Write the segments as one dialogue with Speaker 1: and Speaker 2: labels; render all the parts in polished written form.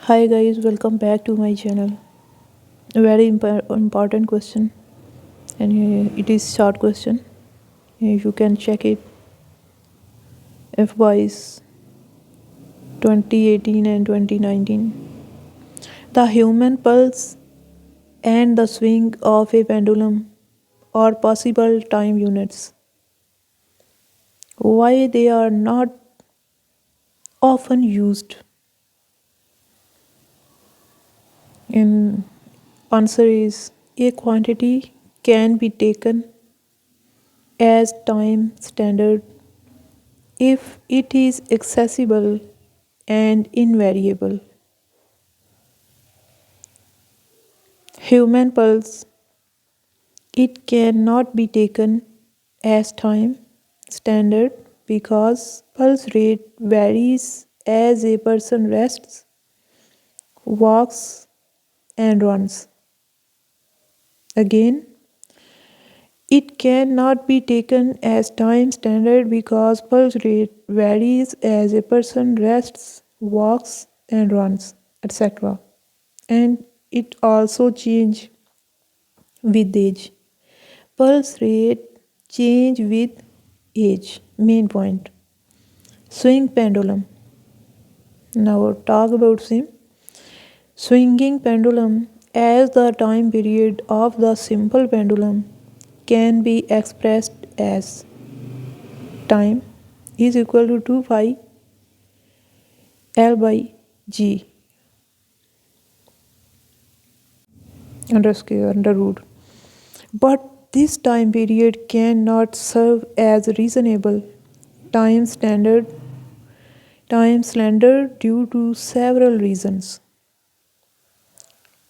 Speaker 1: Hi guys, welcome back to my channel. A very important question, and it is short question. You can check it. FYs 2018 and 2019. The human pulse and the swing of a pendulum are possible time units. Why they are not often used? In answer is a quantity can be taken as time standard if it is accessible and invariable. Human pulse, it cannot be taken as time standard because pulse rate varies as a person rests, walks, and runs. Again, it cannot be taken as time standard because pulse rate varies as a person rests, walks, and runs, etc. And it also change with age. Pulse rate change with age. Main point. Swing pendulum. Now talk about swinging pendulum as the time period of the simple pendulum can be expressed as time is equal to 2 pi L by G under root. But this time period cannot serve as reasonable time standard time slender due to several reasons.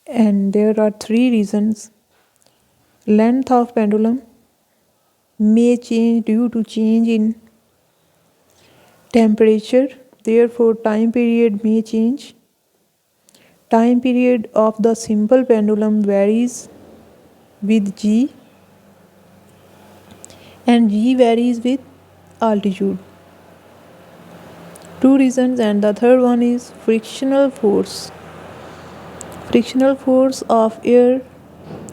Speaker 1: And there are three reasons. Length of pendulum may change due to change in temperature, therefore time period may change. Time period of the simple pendulum varies with G and G varies with altitude. Two reasons, and the third one is frictional force. Frictional force of air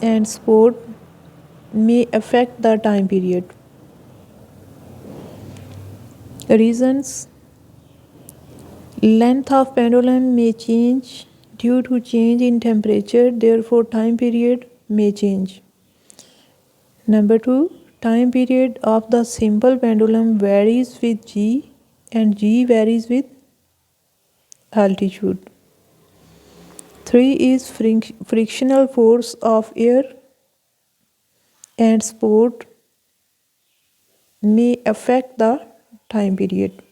Speaker 1: and sport may affect the time period. Reasons: length of pendulum may change due to change in temperature, therefore time period may change. Number 2, time period of the simple pendulum varies with G and G varies with altitude. 3 is frictional force of air and sport may affect the time period.